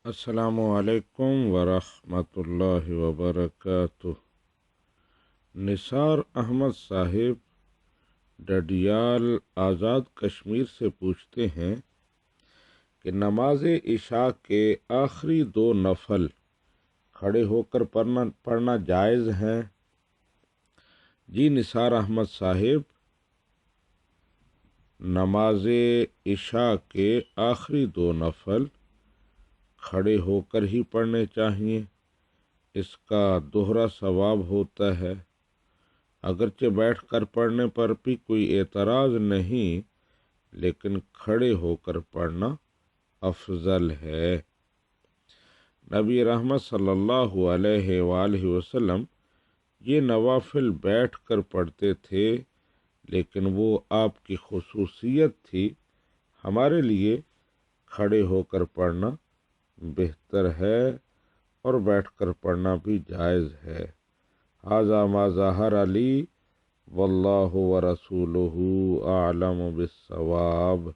السلام علیکم ورحمۃ اللہ وبرکاتہ۔ نثار احمد صاحب ڈڈیال آزاد کشمیر سے پوچھتے ہیں کہ نماز عشاء کے آخری 2 نفل کھڑے ہو کر پڑھنا جائز ہیں؟ جی نثار احمد صاحب، نماز عشاء کے آخری 2 نفل کھڑے ہو کر ہی پڑھنے چاہیے۔ اس کا دوہرا ثواب ہوتا ہے۔ اگرچہ بیٹھ کر پڑھنے پر بھی کوئی اعتراض نہیں، لیکن کھڑے ہو کر پڑھنا افضل ہے۔ نبی رحمت صلی اللہ علیہ وآلہ وسلم یہ نوافل بیٹھ کر پڑھتے تھے، لیکن وہ آپ کی خصوصیت تھی۔ ہمارے لیے کھڑے ہو کر پڑھنا بہتر ہے اور بیٹھ کر پڑھنا بھی جائز ہے۔ ھذا ما ظہر لی واللہ ورسولہ اعلم بالصواب۔